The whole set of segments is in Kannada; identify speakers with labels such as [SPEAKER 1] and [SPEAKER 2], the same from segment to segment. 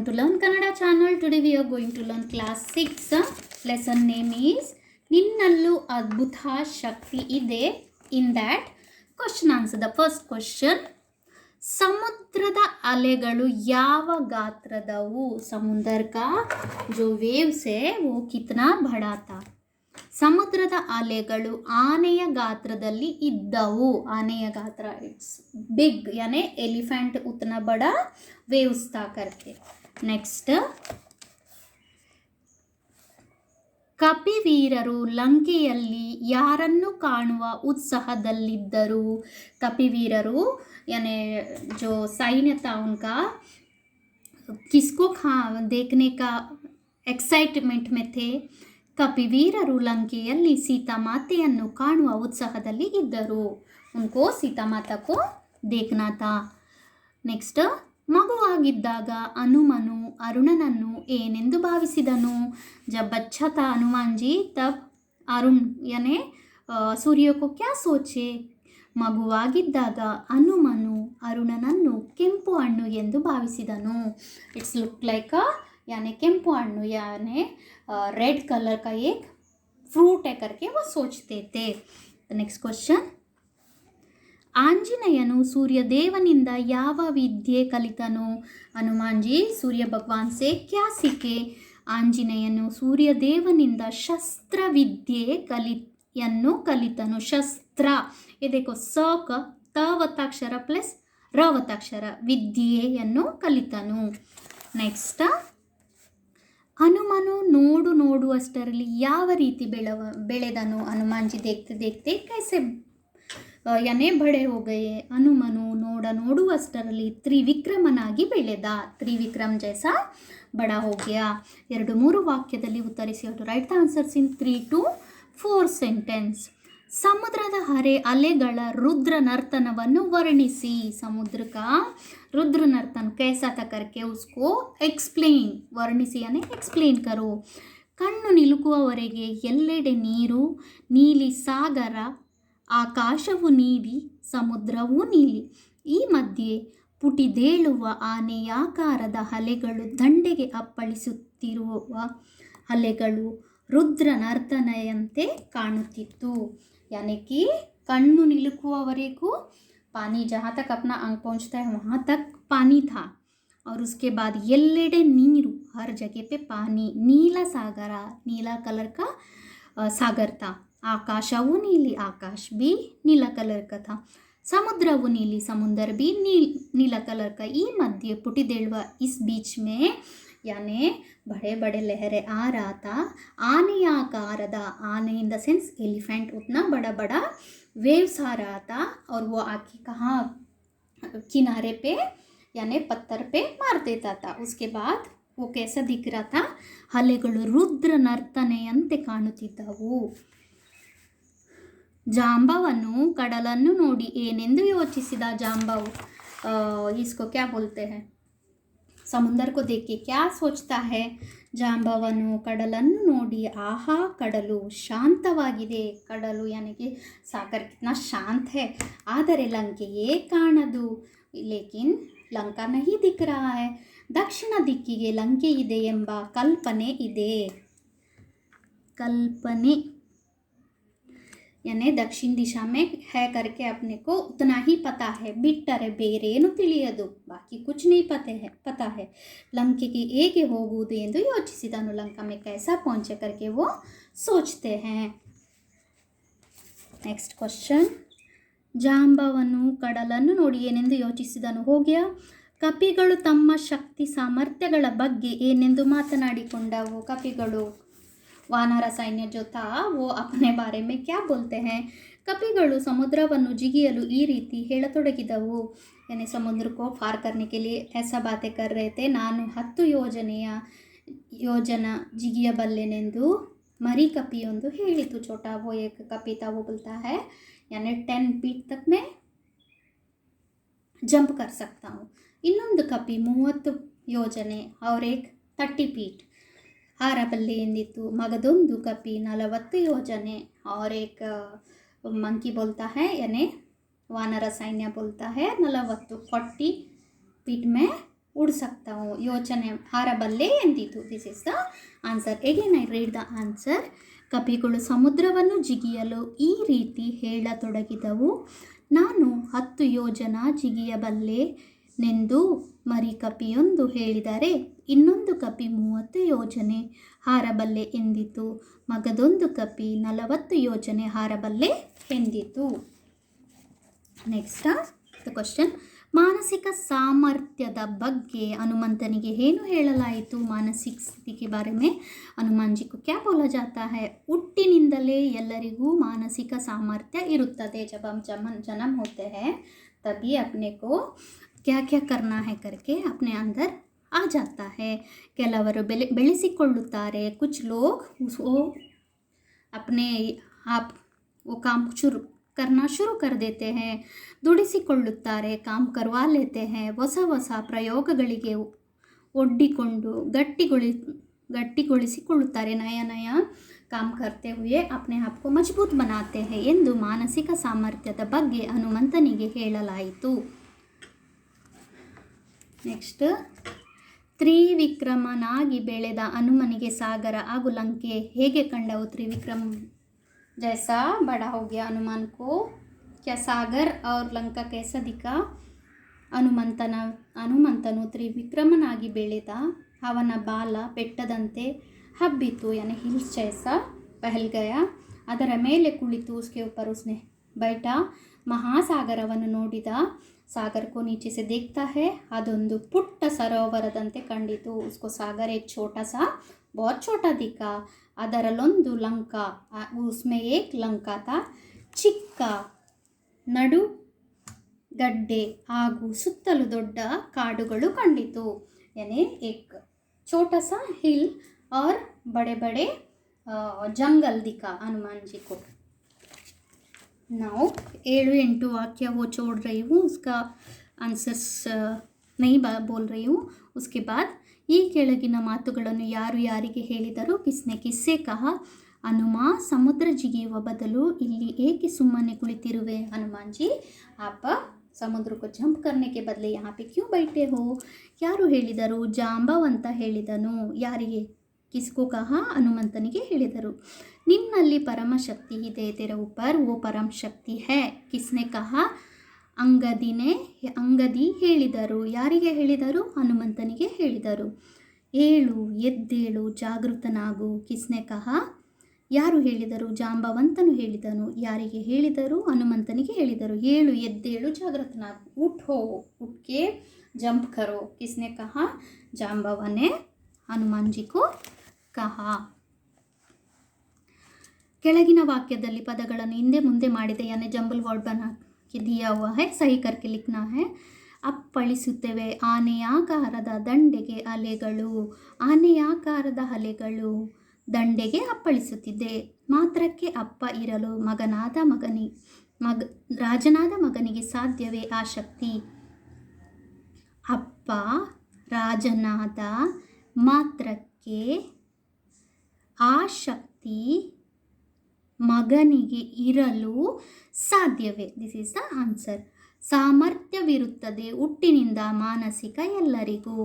[SPEAKER 1] Welcome to Learn Kannada channel. Today we are going to learn class 6. Lesson name is Ninnallu Adbhuta Shakti Ide. In that, question answer. The first question. ಸಮುದ್ರದ ಅಲೆಗಳು ಯಾವ ಗಾತ್ರದವು? ಸಮುದ್ರ का जो waves है वो कितना बड़ा था? ಸಮುದ್ರದ ಅಲೆಗಳು ಆನೆಯ ಗಾತ್ರದಲ್ಲಿ ಇದ್ದವು. ಆನೆಯ ಗಾತ್ರ ಇಟ್ಸ್ ಬಿಗ್, ಯಾನೆ ಎಲಿಫೆಂಟ್ ಉतना बड़ा waves था करके. ನೆಕ್ಸ್ಟ್, ಕಪಿವೀರರು ಲಂಕೆಯಲ್ಲಿ ಯಾರನ್ನು ಕಾಣುವ ಉತ್ಸಾಹದಲ್ಲಿದ್ದರು? ಕಪಿವೀರರು यानी जो सैन्य था उनका किसको देखने का एक्साइटमेंट में थे? ಕಪಿವೀರರು ಲಂಕೆಯಲ್ಲಿ ಸೀತಾಮಾತೆಯನ್ನು ಕಾಣುವ ಉತ್ಸಾಹದಲ್ಲಿ ಇದ್ದರು. ಉनको ಸೀತಾಮಾತಾ ಕೋ देखना था. ನೆಕ್ಸ್ಟ್, ಮಗುವಾಗಿದ್ದಾಗ ಹನುಮನು ಅರುಣನನ್ನು ಏನೆಂದು ಭಾವಿಸಿದನು? जब बच्चा था हनुमान जी तब अरुण यानी सूर्य को क्या सोचे? ಮಗುವಾಗಿದ್ದಾಗ ಹನುಮನು ಅರುಣನನ್ನು ಕೆಂಪು ಹಣ್ಣು ಎಂದು ಭಾವಿಸಿದನು. ಇಟ್ಸ್ ಲುಕ್ ಲೈಕ್ यानी ಕೆಂಪು ಹಣ್ಣು यानी रेड कलर का एक फ्रूट है करके वो सोचते थे. नेक्स्ट क्वेश्चन, ಆಂಜನೇಯನು ಸೂರ್ಯದೇವನಿಂದ ಯಾವ ವಿದ್ಯೆ ಕಲಿತನು? ಹನುಮಾನ್ ಜಿ ಸೂರ್ಯ ಭಗವಾನ್ ಸೆ ಕ್ಯಾ ಸಿಕ್ಕೆ? ಆಂಜನೇಯನು ಸೂರ್ಯದೇವನಿಂದ ಶಸ್ತ್ರವಿದ್ಯೆ ಕಲಿತನು. ಶಸ್ತ್ರ ಇದಕ್ಕೋ ಸ ತ ಒತ್ತಕ್ಷರ ಪ್ಲಸ್ ರ ಒತ್ತಕ್ಷರ ವಿದ್ಯೆಯನ್ನು ಕಲಿತನು. ನೆಕ್ಸ್ಟ್, ಹನುಮನು ನೋಡುವಷ್ಟರಲ್ಲಿ ಯಾವ ರೀತಿ ಬೆಳೆದನು? ಹನುಮಾನ್ ಜಿ देखते देखते कैसे यानी बड़े हो गए? ಹನುಮನು ನೋಡುವಷ್ಟರಲ್ಲಿ ತ್ರಿವಿಕ್ರಮನಾಗಿ ಬೆಳೆದ. ತ್ರಿವಿಕ್ರಮ್ ಜೈಸಾ ಬಡಾ हो गया. 2-3 ವಾಕ್ಯದಲ್ಲಿ ಉತ್ತರಿಸಿ. Right the answers in 3 to 4 sentence. ಸಮುದ್ರದ ಅಲೆಗಳ ರುದ್ರ ನರ್ತನವನ್ನು ವರ್ಣಿಸಿ. ಸಮುದ್ರ का रुद्र नर्तन कैसा था करके उसको एक्सप्लेन. ವರ್ಣಿಸಿ यानी एक्सप्लेन करो. ಕಣ್ಣು ನಿಲುಕುವವರೆಗೆ ಎಲ್ಲೆಡೆ ನೀರು, ನೀಲಿ ಸಾಗರ, ಆಕಾಶವು ನೀಲಿ, ಸಮುದ್ರವೂ ನೀಲಿ. ಈ ಮಧ್ಯೆ ಪುಟಿದೇಳುವ ಆನೆಯಾಕಾರದ ಅಲೆಗಳು, ದಂಡೆಗೆ ಅಪ್ಪಳಿಸುತ್ತಿರುವ ಅಲೆಗಳು ರುದ್ರ ನರ್ತನೆಯಂತೆ ಕಾಣುತ್ತಿತ್ತು. यानी कि कन्नु निलुकुववरेಗೂ पानी जहाँ तक अपना अंग पहुँचता है वहाँ तक पानी था. और उसके बाद ಎಲ್ಲೆಡೆ ನೀರು, हर जगह पे पानी. नीला सागर, नीला कलर का सागर था. आकाशवू नीली, आकाश भी नीला कलर का था. समुद्रवू नीली, समुद्र भी नीला कलर का. ಈ ಮಧ್ಯೆ ಪುಟಿದೇಳುವ इस बीच में यानी बड़े बड़े लहरें आ रहा था. आने आकाರದ, आने इन द सेंस एलिफेंट, उतना बड़ा बड़ा वेव्स आ रहा था. और वो आके कहाँ किनारे पे यानी पत्थर पे मार देता था. उसके बाद वो कैसा दिख रहा था? ಅಲೆಗಳು ರುದ್ರ ನರ್ತನೆಯಂತೆ ಕಾಣುತ್ತಿದ್ದವು. ಜಾಂಬವನು ಕಡಲನ್ನು ನೋಡಿ ಏನೆಂದು ಯೋಚಿಸಿದ? ಜಾಂಬವ್ इसको क्या बोलते हैं? ಸಮುದ್ರ को देख के क्या सोचता है? ಜಾಂಬವನು ಕಡಲನ್ನು ನೋಡಿ ಆಹಾ ಕಡಲು ಶಾಂತವಾಗಿದೆ. ಕಡಲು यानी कि सागर कितना शांत है. ಆದರೆ ಲಂಕೆಯೇ ಕಾಣದು. ಲೇಕಿನ್ ಲಂಕಾ नहीं दिख रहा है. ದಕ್ಷಿಣ ದಿಕ್ಕಿಗೆ ಲಂಕೆ ಇದೆ ಎಂಬ ಕಲ್ಪನೆ ಇದೆ. ಕಲ್ಪನೆ यानी दक्षिण दिशा में है करके अपने को उतना ही पता है. ಬಿಟ್ಟರೆ ಬೇರೇನು ತಿಳಿಯದು. ಬಾಕಿ कुछ नहीं पता है. ಲಂಕೆಗೆ ಹೇಗೆ ಹೋಗುವುದು ಎಂದು ಯೋಚಿಸಿದನು. ಲಂಕಾ में कैसा पहुंचे करके वो सोचते हैं. नेक्स्ट क्वेश्चन, ಜಾಂಬವನು ಕಡಲನ್ನು ನೋಡಿ ಏನೆಂದು ಯೋಚಿಸಿದನು. ಹೋಗ್ಯ. ಕಪಿಗಳು ತಮ್ಮ ಶಕ್ತಿ ಸಾಮರ್ಥ್ಯಗಳ ಬಗ್ಗೆ ಏನೆಂದು ಮಾತನಾಡಿಕೊಂಡವು? ಕಪಿಗಳು ವಾನರ ಸೈನ್ಯ जो था वो अपने बारे में क्या बोलते हैं? ಕಪಿಗಳು ಸಮುದ್ರವನ್ನು ಜಿಗಿಯಲು ಈ ರೀತಿ ಹೇಳತೊಡಗಿದವು. यानी समुद्र को पार करने के लिए ऐसा बातें कर रहे थे. ನಾನು 10 ಯೋಜನ ಜಿಗಿಯಬಲ್ಲೆನೆಂದು ಮರಿ ಕಪಿಯೊಂದು ಹೇಳಿತು. छोटा वो एक कपी था वो बोलता है यानी 10 फीट तक मैं जंप कर सकता हूँ. ಇನ್ನೊಂದು ಕಪಿ 30 ಯೋಜನೆ और एक 30 फीट ಹಾರಬಲ್ಲೆ ಎಂದಿತ್ತು. ಮಗದೊಂದು ಕಪಿ 40 ಯೋಜನೆ और एक मंकी बोलता है यानी वानर सैन्य बोलता है 40 फीट में उड़ सकता हूँ, ಯೋಚನೆ ಹಾರಬಲ್ಲೆ ಎಂದಿತು. This is the answer. Again I read the answer. ಕಪಿಗಳು ಸಮುದ್ರವನ್ನು ಜಿಗಿಯಲು ಈ ರೀತಿ ಹೇಳತೊಡಗಿದವು: ನಾನು 10 ಯೋಜನ ಜಿಗಿಯಬಲ್ಲೆನೆಂದು ಮರಿಕಪಿಯೊಂದು ಹೇಳಿದರೆ, ಇನ್ನೊಂದು ಕಪಿ 30 ಯೋಜನೆ ಹಾರಬಲ್ಲೆ ಎಂದಿತು. ಮಗದೊಂದು ಕಪಿ 40 ಯೋಜನೆ ಹಾರಬಲ್ಲೆ ಎಂದಿತು. Next the question. ಮಾನಸಿಕ ಸಾಮರ್ಥ್ಯದ ಬಗ್ಗೆ ಹನುಮಂತನಿಗೆ ಏನು ಹೇಳಲಾಯಿತು? ಮಾನಸಿಕ ಸ್ಥಿತಿ के बारे में हनुमान जी को क्या बोला जाता है? ಹುಟ್ಟಿನಿಂದಲೇ ಎಲ್ಲರಿಗೂ ಮಾನಸಿಕ ಸಾಮರ್ಥ್ಯ ಇರುತ್ತದೆ. जब हम जन्म होते हैं तभी अपने को क्या क्या करना है करके अपने अंदर आ जाता है. ಕೆಲವರು ಬೆಳೆಸಿಕೊಳ್ಳುತ್ತಾರೆ. कुछ लोग वो अपने आप वो काम करना शुरू कर देते हैं. ದುಡಿಸಿಕೊಳ್ಳುತ್ತಾರೆ, ಕಾಮ್ ಕರ್ವಾ ಲೇತೆ हैं. ಹೊಸ ಹೊಸ ಪ್ರಯೋಗಗಳಿಗೆ ಒಡ್ಡಿಕೊಂಡು ಗಟ್ಟಿಗೊಳಿಸಿಕೊಳ್ಳುತ್ತಾರೆ. ನಯ ನಯ ಕಾಮ್ ಕರ್ತೆ ಹುಯೆ ಅಪ್ನೆ ಆಪ್ ಕೋ ಮಜಬೂತ್ ಬನಾತೆ हैं ಎಂದು ಮಾನಸಿಕ ಸಾಮರ್ಥ್ಯದ ಬಗ್ಗೆ ಹನುಮಂತನಿಗೆ ಹೇಳಲಾಯಿತು. ನೆಕ್ಸ್ಟ್, ತ್ರಿವಿಕ್ರಮನಾಗಿ ಬೆಳೆದ ಹನುಮನಿಗೆ ಸಾಗರ ಹಾಗೂ ಲಂಕೆ ಹೇಗೆ ಕಂಡವು? ತ್ರಿವಿಕ್ರಮ जैसा बड़ा हो गया हनुमान को, क्या सागर और लंका कैसा दिखा? ಹನುಮಂತನು ತ್ರಿವಿಕ್ರಮನಾಗಿ ಬೆಳೆದ. ಅವನ ಬಾಲ ಬೆಟ್ಟದಂತೆ ಹಬ್ಬಿತು, ಯಾನಿ ಹಿಲ್ಸ್ ಜೈಸಾ ಪಹಲ್ ಗಯಾ. ಅದರ ಮೇಲೆ ಕುಳಿತು ಉಸ್ಕೆ ऊपर उसने बैठा. ಮಹಾಸಾಗರವನ್ನು ನೋಡಿದ. ಸಾಗರ್ ಕೋ ನೀಚೆ ಸೆ ದೇಖ್ತಾ ಹೈ, ಅದೊಂದು ಪುಟ್ಟ ಸರೋವರದಂತೆ ಕಂಡಿತು. ಉಸ್ಕೋ ಸಾಗರ್ ಏಕ್ ಛೋಟಾ ಸಾ बहुत छोटा दिखा. ಅದರಲ್ಲೊಂದು ಲಂಕಾ, ಉಸ್ಮೆ ಏಕ್ ಲಂಕಾ ತಾ. ಚಿಕ್ಕ ನಡು ಗಡ್ಡೆ ಹಾಗೂ ಸುತ್ತಲೂ ದೊಡ್ಡ ಕಾಡುಗಳು ಕಂಡಿತು. ಯಾನಿ ಏಕ್ ಛೋಟಾ ಸಾ ಹಿಲ್ और बड़े बड़े जंगल दिखा हनुमान जी को. नाउ 7-8 वाक्य वो छोड़ रही हूँ, उसका आंसर्स नहीं बोल रही हूँ. उसके बाद ಈ ಕೆಳಗಿನ ಮಾತುಗಳನ್ನು ಯಾರು ಯಾರಿಗೆ ಹೇಳಿದರು? ಕಿಸ್ನೆ ಕಿಸ್ಸೆ ಕಹ. ಹನುಮ, ಸಮುದ್ರ ಜಿಗಿಯುವ ಬದಲು ಇಲ್ಲಿ ಏಕೆ ಸುಮ್ಮನೆ ಕುಳಿತಿರುವೆ? ಹನುಮಾನ್ ಜಿ, ಆಪ ಸಮುದ್ರ ಕೋ ಜಂಪ್ ಕರ್ನೆ ಕೆ ಬದಲೆ ಯಹಾ ಪೆ ಕ್ಯೂ ಬೈಠೆ ಹೋ? ಯಾರು ಹೇಳಿದರು? ಜಾಂಬವಂತ ಹೇಳಿದನು. ಯಾರಿಗೆ? ಕಿಸ್ಕೋ ಕಹ? ಹನುಮಂತನಿಗೆ ಹೇಳಿದರು. ನಿನ್ನಲ್ಲಿ ಪರಮಶಕ್ತಿ ಇದೆ, ತೆರ ऊपर वो परम शक्ति है. ಕಿಸ್ನೆ ಕಹ? ಅಂಗದಿ ಹೇಳಿದರು. ಯಾರಿಗೆ ಹೇಳಿದರು? ಹನುಮಂತನಿಗೆ ಹೇಳಿದರು. ಏಳು, ಎದ್ದೇಳು, ಜಾಗೃತನಾಗು. ಕಿಸ್ನೆ ಕಹ? ಯಾರು ಹೇಳಿದರು? ಜಾಂಬವಂತನು ಹೇಳಿದನು. ಯಾರಿಗೆ ಹೇಳಿದರು? ಹನುಮಂತನಿಗೆ ಹೇಳಿದರು. ಏಳು, ಎದ್ದೇಳು, ಜಾಗೃತನಾಗು. ಉಠೋ, ಉಟ್ಕೆ ಜಂಪ್ ಕರೋ. ಕಿಸ್ನೆ ಕಹ? ಜಾಂಬವನೇ ಹನುಮಾನ್ ಜಿ ಕೋ ಕಹ. ಕೆಳಗಿನ ವಾಕ್ಯದಲ್ಲಿ ಪದಗಳನ್ನು ಹಿಂದೆ ಮುಂದೆ ಮಾಡಿದೆ, ಯಾನೆ ಜಂಬಲ್ ವರ್ಡ್ ಬನಾ दिया हुआ है, सही करके लिखना है. ಅಪ್ಪಳಿಸುತ್ತವೆ. ಆನೆಯಾಕಾರದ ದಂಡೆಗೆ ಅಲೆಗಳು. ಆನೆಯಾಕಾರದ ಅಲೆಗಳು ದಂಡೆಗೆ ಅಪ್ಪಳಿಸುತ್ತಿದೆ. ಮಾತ್ರಕ್ಕೆ ಅಪ್ಪ ಇರಲು ರಾಜನಾದ ಮಗನಿಗೆ ಸಾಧ್ಯವೇ ಆ ಶಕ್ತಿ? ಅಪ್ಪ ರಾಜನಾದ ಮಾತ್ರಕ್ಕೆ ಆ ಶಕ್ತಿ ಮಗನಿಗೆ ಇರಲು ಸಾಧ್ಯವೇ? This is the answer. ಸಾಮರ್ಥ್ಯವಿರುತ್ತದೆ ಹುಟ್ಟಿನಿಂದ ಮಾನಸಿಕ ಎಲ್ಲರಿಗೂ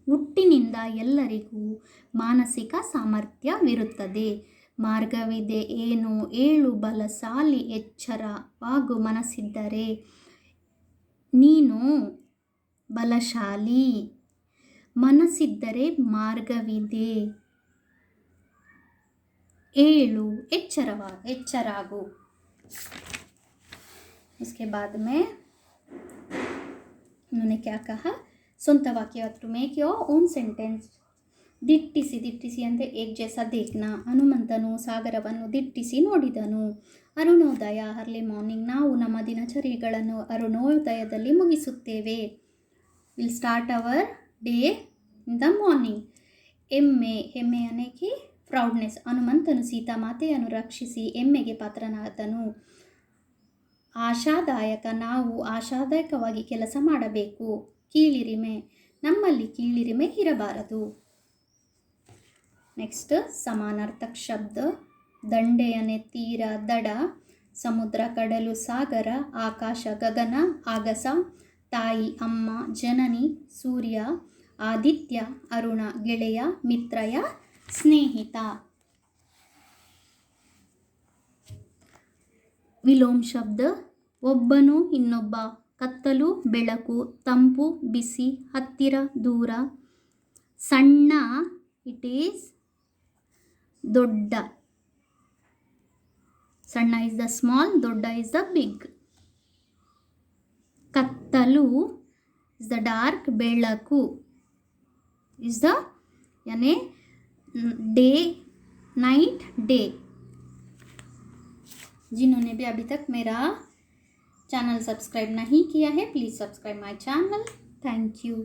[SPEAKER 1] ಹುಟ್ಟಿನಿಂದ ಎಲ್ಲರಿಗೂ ಮಾನಸಿಕ ಸಾಮರ್ಥ್ಯವಿರುತ್ತದೆ. ಮಾರ್ಗವಿದೆ ಏನು? ಏಳು, ಬಲಶಾಲಿ, ಎಚ್ಚರವಾಗು. ಮನಸ್ಸಿದ್ದರೆ ನೀನು ಬಲಶಾಲಿ. ಮನಸ್ಸಿದ್ದರೆ ಮಾರ್ಗವಿದೆ. ಏಳು, ಎಚ್ಚರಾಗು. उसके बाद में उन्होंने क्या कहा? ಸ್ವಂತ ವಾಕ್ಯ to make your own sentence. ದಿಟ್ಟಿಸಿ ಅಂದರೆ ಏಕ್ ಜೈಸಾ ದೇಖ್ನಾ. ಹನುಮಂತನು ಸಾಗರವನ್ನು ದಿಟ್ಟಿಸಿ ನೋಡಿದನು. ಅರುಣೋದಯ, ಅರ್ಲಿ ಮಾರ್ನಿಂಗ್. ನಾವು ನಮ್ಮ ದಿನಚರಿಗಳನ್ನು ಅರುಣೋದಯದಲ್ಲಿ ಮುಗಿಸುತ್ತೇವೆ. Will start our day in the morning. ಹೆಮ್ಮೆ ಅನ್ನಕ್ಕೆ ಪ್ರೌಡ್ನೆಸ್. ಹನುಮಂತನು ಸೀತಾಮಾತೆಯನ್ನು ರಕ್ಷಿಸಿ ಹೆಮ್ಮೆಗೆ ಪಾತ್ರನಾದನು. ಆಶಾದಾಯಕ, ನಾವು ಆಶಾದಾಯಕವಾಗಿ ಕೆಲಸ ಮಾಡಬೇಕು. ಕೀಳಿರಿಮೆ, ನಮ್ಮಲ್ಲಿ ಕೀಳಿರಿಮೆ ಇರಬಾರದು. ನೆಕ್ಸ್ಟ್, ಸಮಾನಾರ್ಥಕ ಶಬ್ದ. ದಂಡೆಯನೆ ತೀರ, ದಡ. ಸಮುದ್ರ, ಕಡಲು, ಸಾಗರ. ಆಕಾಶ, ಗಗನ, ಆಗಸ. ತಾಯಿ, ಅಮ್ಮ, ಜನನಿ, ಸೂರ್ಯ, ಆದಿತ್ಯ, ಅರುಣ, ಗೆಳೆಯ, ಮಿತ್ರಯ, ಸ್ನೇಹಿತ. ವಿಲೋಮ ಶಬ್ದ ಒಬ್ಬನು ಇನ್ನೊಬ್ಬ, ಕತ್ತಲು ಬೆಳಕು, ತಂಪು ಬಿಸಿ, ಹತ್ತಿರ ದೂರ, ಸಣ್ಣ ಇಟ್ ಈಸ್ ದೊಡ್ಡ, ಸಣ್ಣ ಇಸ್ ದ ಸ್ಮಾಲ್, ದೊಡ್ಡ ಇಸ್ ದ ಬಿಗ್. ಕತ್ತಲು ಇಸ್ ದ डार्क, बेलकू इज द यानी डे, नाइट, डे. जिन्होंने भी अभी तक मेरा चैनल सब्सक्राइब नहीं किया है please subscribe my channel. Thank you.